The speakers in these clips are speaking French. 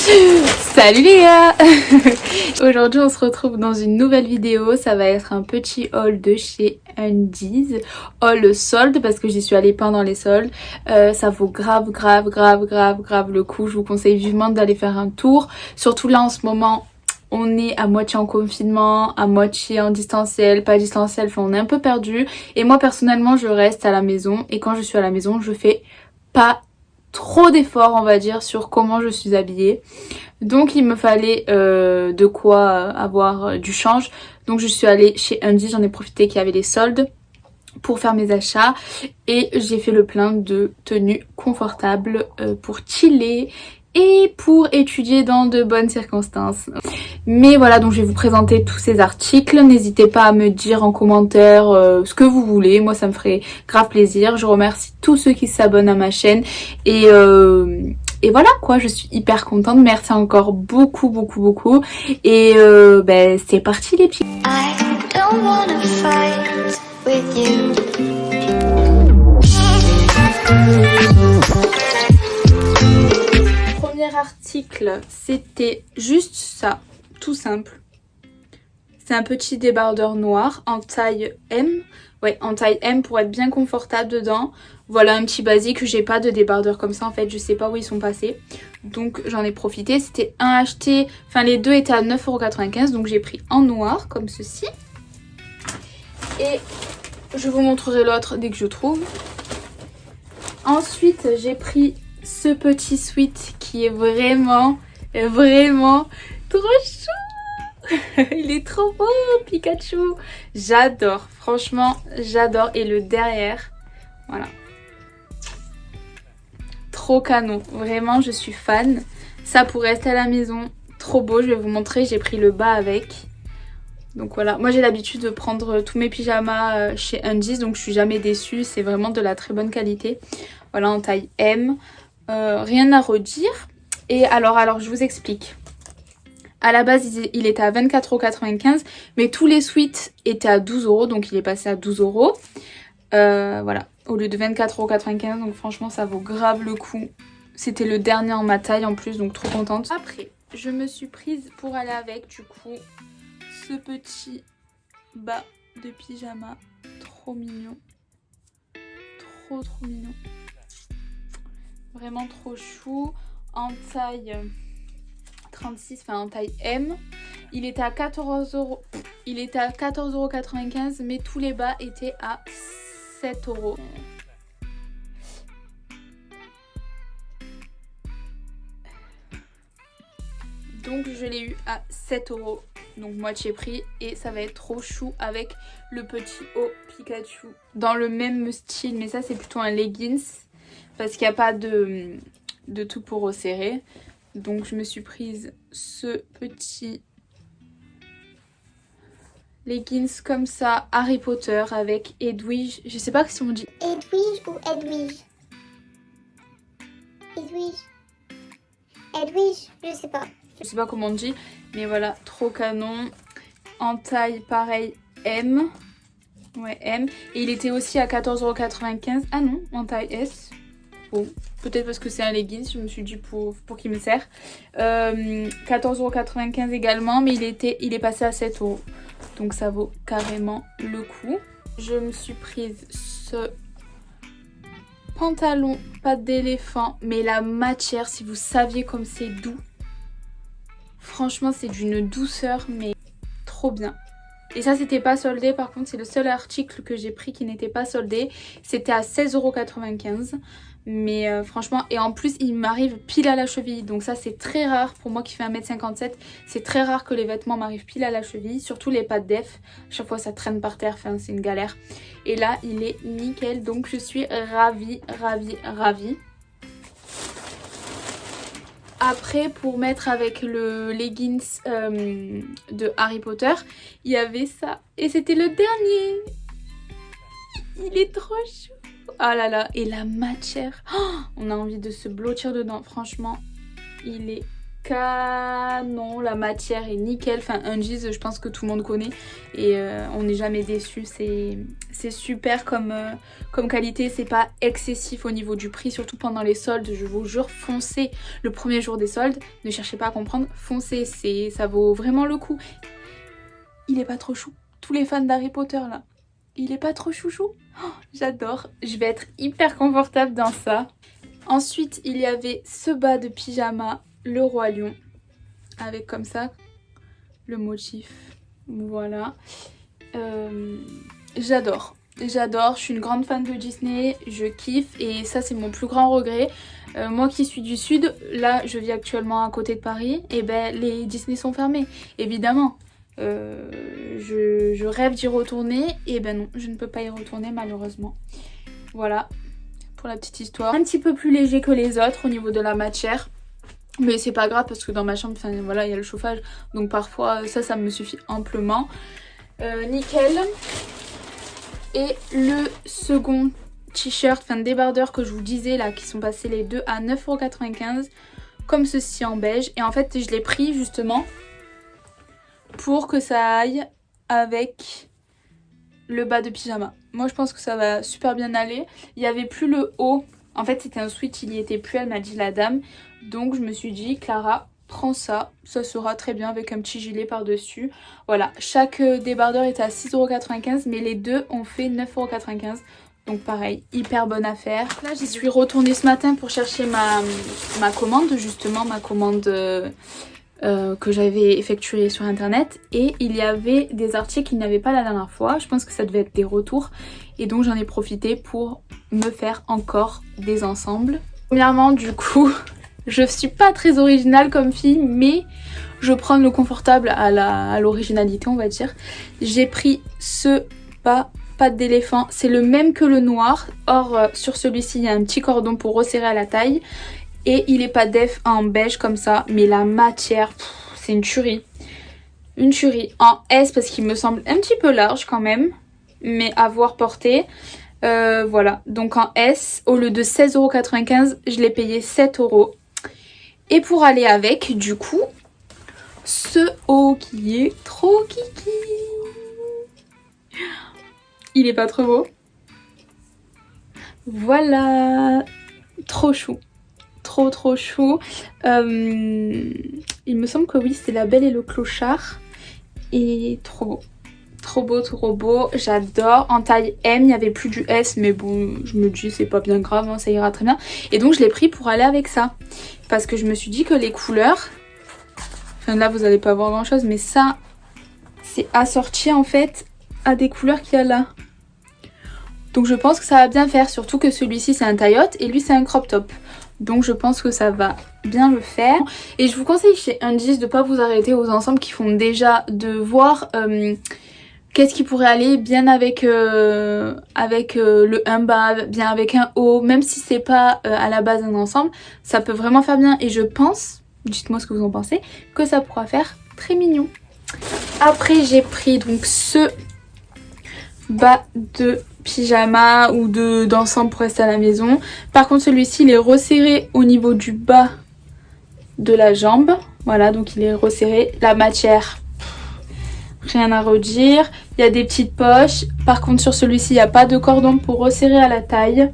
Salut les gars. Aujourd'hui on se retrouve dans une nouvelle vidéo. Ça va être un petit haul de chez Undies. Haul solde parce que j'y suis allée pendant les soldes. Ça vaut grave le coup. Je vous conseille vivement d'aller faire un tour. Surtout là en ce moment on est à moitié en confinement, à moitié en distanciel, pas distanciel, enfin on est un peu perdu. Et moi personnellement je reste à la maison et quand je suis à la maison je fais pas trop d'efforts on va dire sur comment je suis habillée. Donc il me fallait de quoi avoir du change. Donc je suis allée chez Undies, j'en ai profité qu'il y avait les soldes pour faire mes achats. Et j'ai fait le plein de tenues confortables pour chiller et pour étudier dans de bonnes circonstances. Mais voilà, donc je vais vous présenter tous ces articles. N'hésitez pas à me dire en commentaire ce que vous voulez. Moi ça me ferait grave plaisir. Je remercie tous ceux qui s'abonnent à ma chaîne. Et voilà quoi, je suis hyper contente. Merci encore beaucoup. Et c'est parti les petits. Premier article, c'était juste ça, tout simple. C'est un petit débardeur noir en taille M. Ouais, en taille M pour être bien confortable dedans. Voilà un petit basique, j'ai pas de débardeur comme ça en fait, je sais pas où ils sont passés. Donc j'en ai profité, c'était un acheté, enfin les deux étaient à 9,95 €, donc j'ai pris en noir comme ceci. Et je vous montrerai l'autre dès que je trouve. Ensuite j'ai pris ce petit sweat qui est vraiment trop chou. Il est trop beau, Pikachu. J'adore, franchement j'adore. Et le derrière, voilà, trop canon, vraiment je suis fan. Ça pour rester à la maison, trop beau. Je vais vous montrer, j'ai pris le bas avec. Donc voilà, moi j'ai l'habitude de prendre tous mes pyjamas chez Undies, donc je suis jamais déçue, c'est vraiment de la très bonne qualité. Voilà, en taille M, rien à redire. Et alors je vous explique. À la base il était à 24,95 €, mais tous les suites étaient à 12 €, donc il est passé à 12 €. Voilà, au lieu de 24,95 €, donc franchement ça vaut grave le coup. C'était le dernier en ma taille en plus, donc trop contente. Après, je me suis prise pour aller avec du coup ce petit bas de pyjama, trop mignon, trop mignon, vraiment trop chou, en taille 36, enfin en taille M. Il était à 14 €, il était à 14,95 €, mais tous les bas étaient à 7 €. Donc je l'ai eu à 7 €, donc moitié prix, et ça va être trop chou avec le petit haut Pikachu dans le même style, mais ça c'est plutôt un leggings parce qu'il n'y a pas de tout pour resserrer. Donc je me suis prise ce petit leggings comme ça, Harry Potter avec Edwige. Je sais pas si on dit Edwige ou Edwige. Edwige, je sais pas. Je sais pas comment on dit, mais voilà, trop canon. En taille pareil M. Ouais, M. Et il était aussi à 14,95 €. Ah non, en taille S. Bon, peut-être parce que c'est un leggings, je me suis dit pour qu'il me sert. 14,95 € également, mais il est passé à 7 €. Donc ça vaut carrément le coup. Je me suis prise ce pantalon, patte d'éléphant, mais la matière, si vous saviez comme c'est doux. Franchement, c'est d'une douceur, mais trop bien. Et ça, c'était pas soldé. Par contre, c'est le seul article que j'ai pris qui n'était pas soldé. C'était à 16,95 €. Mais franchement, et en plus, il m'arrive pile à la cheville. Donc ça, c'est très rare. Pour moi qui fais 1,57 m, c'est très rare que les vêtements m'arrivent pile à la cheville. Surtout les pattes def. Chaque fois, ça traîne par terre. Enfin, c'est une galère. Et là, il est nickel. Donc, je suis ravie. Après, pour mettre avec le leggings de Harry Potter, il y avait ça. Et c'était le dernier. Il est trop chou. Ah là là, et la matière. Oh, on a envie de se blottir dedans. Franchement, il est canon, la matière est nickel. Enfin, Undies, je pense que tout le monde connaît et on n'est jamais déçu. C'est super comme qualité, c'est pas excessif au niveau du prix, surtout pendant les soldes. Je vous jure, foncez le premier jour des soldes, ne cherchez pas à comprendre, foncez, ça vaut vraiment le coup. Il est pas trop chou, tous les fans d'Harry Potter là, il est pas trop chouchou. Oh, j'adore, je vais être hyper confortable dans ça. Ensuite, il y avait ce bas de pyjama, le Roi Lion, avec comme ça le motif. Voilà. J'adore, je suis une grande fan de Disney, je kiffe et ça c'est mon plus grand regret. Moi qui suis du sud, là je vis actuellement à côté de Paris, et ben les Disney sont fermés, évidemment. Je rêve d'y retourner, et ben non, je ne peux pas y retourner malheureusement. Voilà. Pour la petite histoire. Un petit peu plus léger que les autres au niveau de la matière. Mais c'est pas grave parce que dans ma chambre, enfin voilà, il y a le chauffage. Donc parfois ça me suffit amplement. Nickel. Et le second t-shirt, enfin débardeur que je vous disais là, qui sont passés les deux à 9,95 €. Comme ceci en beige. Et en fait je l'ai pris justement pour que ça aille avec le bas de pyjama. Moi je pense que ça va super bien aller. Il n'y avait plus le haut. En fait c'était un sweat, il n'y était plus, elle m'a dit la dame. Donc je me suis dit, Clara, prends ça. Ça sera très bien avec un petit gilet par dessus. Voilà, chaque débardeur était à 6,95 €, mais les deux ont fait 9,95 €. Donc pareil, hyper bonne affaire. Là j'y suis retournée ce matin pour chercher ma commande, justement ma commande que j'avais effectué sur internet, et il y avait des articles qu'il n'y avait pas la dernière fois. Je pense que ça devait être des retours et donc j'en ai profité pour me faire encore des ensembles. Premièrement du coup je suis pas très originale comme fille, mais je prends le confortable à l'originalité on va dire. J'ai pris ce bas patte d'éléphant, c'est le même que le noir, or sur celui-ci il y a un petit cordon pour resserrer à la taille. Et il est pas def en beige comme ça, mais la matière, c'est une tuerie. Une tuerie. En S parce qu'il me semble un petit peu large quand même, mais à voir porter. Voilà, donc en S, au lieu de 16,95 €, je l'ai payé 7 €. Et pour aller avec, du coup, ce haut qui est trop kiki. Il est pas trop beau? Voilà, trop chou. Trop chou. Il me semble que oui, c'est La Belle et le Clochard. Et trop beau. J'adore. En taille M, il n'y avait plus du S, mais bon, je me dis c'est pas bien grave, hein, ça ira très bien. Et donc je l'ai pris pour aller avec ça. Parce que je me suis dit que les couleurs, enfin là vous n'allez pas voir grand chose, mais ça, c'est assorti en fait à des couleurs qu'il y a là. Donc je pense que ça va bien faire, surtout que celui-ci c'est un taille-haute et lui c'est un crop top. Donc je pense que ça va bien le faire. Et je vous conseille chez Undies de ne pas vous arrêter aux ensembles qui font déjà, de voir qu'est-ce qui pourrait aller bien avec, le un bas, bien avec un haut. Même si c'est pas à la base un ensemble, ça peut vraiment faire bien. Et je pense, dites-moi ce que vous en pensez, que ça pourra faire très mignon. Après j'ai pris donc ce bas de pyjama ou d'ensemble pour rester à la maison. Par contre celui-ci il est resserré au niveau du bas de la jambe. Voilà, donc il est resserré. La matière, rien à redire. Il y a des petites poches. Par contre sur celui-ci il n'y a pas de cordon pour resserrer à la taille.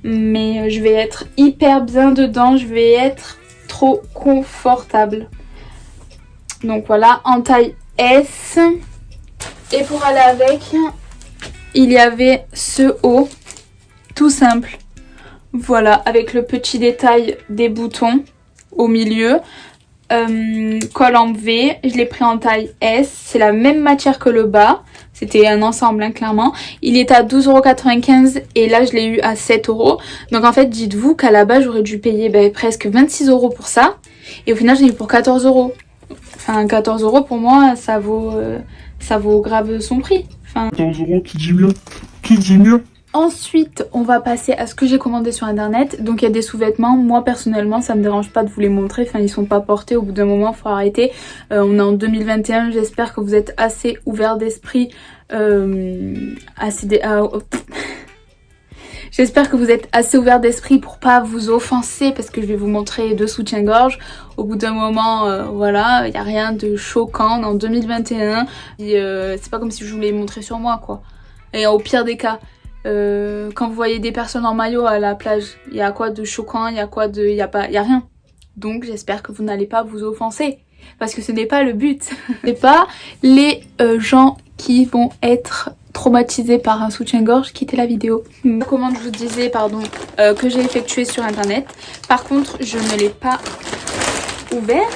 Mais je vais être hyper bien dedans. Je vais être trop confortable. Donc voilà, en taille S. Et pour aller avec, il y avait ce haut, tout simple. Voilà, avec le petit détail des boutons au milieu. Col en V, je l'ai pris en taille S. C'est la même matière que le bas. C'était un ensemble, hein, clairement. Il est à 12,95 € et là, je l'ai eu à 7 €. Donc en fait, dites-vous qu'à la base, j'aurais dû payer presque 26 € pour ça. Et au final, je l'ai eu pour 14 €. Enfin, 14 € pour moi, ça vaut grave son prix. Enfin, 14 €, qui dit mieux? Qui dit mieux? ensuite, on va passer à ce que j'ai commandé sur internet. Donc il y a des sous-vêtements. Moi personnellement, ça me dérange pas de vous les montrer. Enfin, ils sont pas portés. Au bout d'un moment, faut arrêter. On est en 2021. J'espère que vous êtes J'espère que vous êtes assez ouverts d'esprit pour pas vous offenser parce que je vais vous montrer 2 soutiens-gorge. Au bout d'un moment, voilà, il n'y a rien de choquant en 2021. C'est pas comme si je vous les montrais sur moi, quoi. Et au pire des cas, quand vous voyez des personnes en maillot à la plage, il y a quoi de choquant, il y a rien. Donc j'espère que vous n'allez pas vous offenser parce que ce n'est pas le but. C'est pas les gens qui vont être traumatisés par un soutien-gorge, quittez la vidéo. La commande, je vous disais, pardon, que j'ai effectuée sur internet. Par contre, je ne l'ai pas ouvert.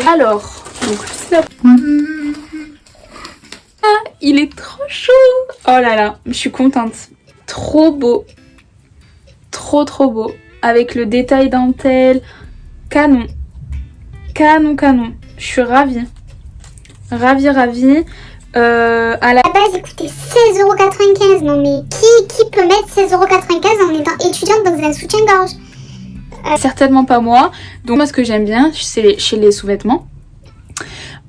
Alors, donc ça... Ah, il est trop chaud. Oh là là, je suis contente. Trop beau. Trop beau. Avec le détail dentelle. Canon. Canon. Je suis ravie. Ravie. À la base, il coûtait 16,95 €. Non mais qui peut mettre 16,95 € en étant étudiante dans un soutien-gorge? Certainement pas moi. Donc moi ce que j'aime bien, c'est chez les sous-vêtements.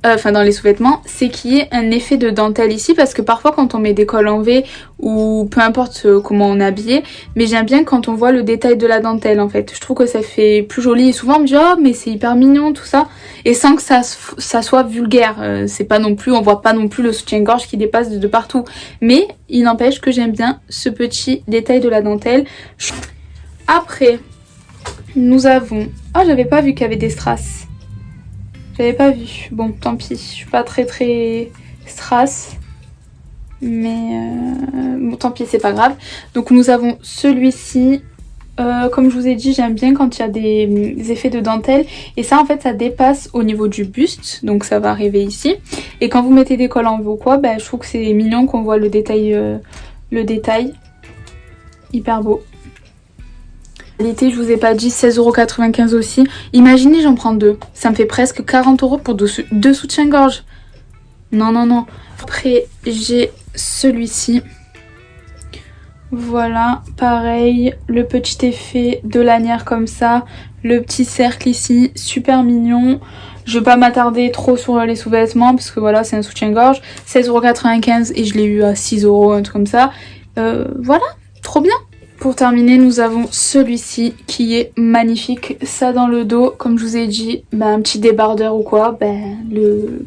Enfin dans les sous-vêtements, c'est qu'il y ait un effet de dentelle ici parce que parfois quand on met des cols en V ou peu importe comment on est habillé, mais j'aime bien quand on voit le détail de la dentelle en fait. Je trouve que ça fait plus joli et souvent on me dit oh mais c'est hyper mignon tout ça et sans que ça soit vulgaire. C'est pas non plus, on voit pas non plus le soutien-gorge qui dépasse de partout, mais il n'empêche que j'aime bien ce petit détail de la dentelle. Après nous avons, oh j'avais pas vu qu'il y avait des strass. J'avais pas vu. Bon, tant pis. Je suis pas très strass. Mais bon, tant pis, c'est pas grave. Donc nous avons celui-ci. Comme je vous ai dit, j'aime bien quand il y a des effets de dentelle. Et ça, en fait, ça dépasse au niveau du buste. Donc ça va arriver ici. Et quand vous mettez des cols en V ou quoi, je trouve que c'est mignon qu'on voit le détail. Hyper beau. L'été, je vous ai pas dit, 16,95 € aussi. Imaginez, j'en prends 2. Ça me fait presque 40 € pour 2 soutiens-gorge. Non. Après, j'ai celui-ci. Voilà, pareil. Le petit effet de lanière comme ça. Le petit cercle ici, super mignon. Je vais pas m'attarder trop sur les sous-vêtements parce que voilà, c'est un soutien-gorge. 16,95 € et je l'ai eu à 6 €, un truc comme ça. Voilà, trop bien. Pour terminer, nous avons celui-ci qui est magnifique. Ça dans le dos, comme je vous ai dit, un petit débardeur ou quoi, le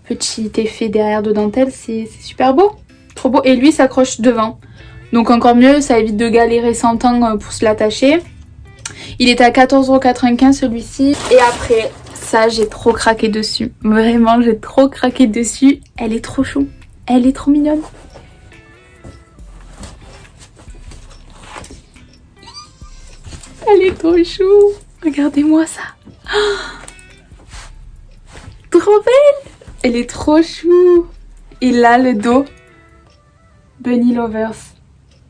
petit effet derrière de dentelle, c'est super beau. Trop beau. Et lui s'accroche devant. Donc encore mieux, ça évite de galérer 100 ans pour se l'attacher. Il est à 14,95 € celui-ci. Et après, ça j'ai trop craqué dessus. Vraiment, j'ai trop craqué dessus. Elle est trop chou. Elle est trop mignonne. Elle est trop chou. Regardez-moi ça. Oh, trop belle. Elle est trop chou. Et là, le dos. Bunny Lovers.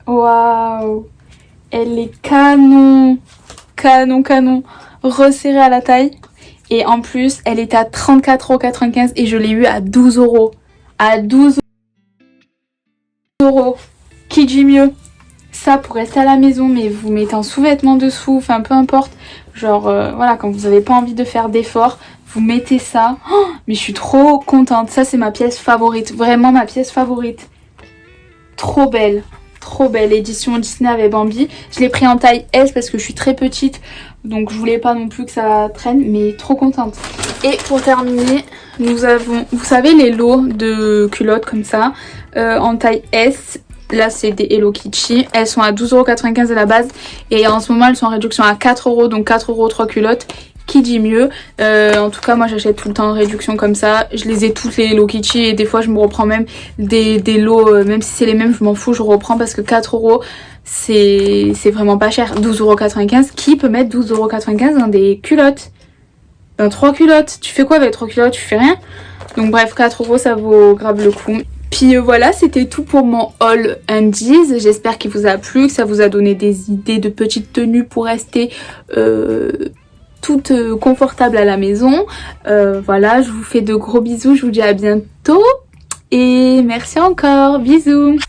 Waouh. Elle est canon. Canon. Resserrée à la taille. Et en plus, elle est à 34,95 € et je l'ai eu à 12 €. À 12 €. Qui dit mieux? Ça pour rester à la maison, mais vous mettez en sous-vêtements dessous, enfin peu importe. Genre voilà, quand vous n'avez pas envie de faire d'efforts, vous mettez ça. Oh, mais je suis trop contente. Ça c'est ma pièce favorite, vraiment ma pièce favorite. Trop belle, édition Disney avec Bambi. Je l'ai pris en taille S parce que je suis très petite, donc je voulais pas non plus que ça traîne, mais trop contente. Et pour terminer, nous avons, vous savez, les lots de culottes comme ça, en taille S. Là c'est des Hello Kitty, elles sont à 12,95 € à la base et en ce moment elles sont en réduction à 4 €, donc 4 € 3 culottes, qui dit mieux. En tout cas moi j'achète tout le temps en réduction comme ça, je les ai toutes les Hello Kitty et des fois je me reprends même des lots, même si c'est les mêmes je m'en fous, je reprends parce que 4 € c'est vraiment pas cher. 12,95 €, qui peut mettre 12,95 € dans des culottes? Dans 3 culottes, tu fais quoi avec 3 culottes? Tu fais rien. Donc bref, 4 € ça vaut grave le coup. Puis voilà, c'était tout pour mon haul Undies. J'espère qu'il vous a plu, que ça vous a donné des idées de petites tenues pour rester toutes confortables à la maison. Voilà, je vous fais de gros bisous, je vous dis à bientôt et merci encore, bisous.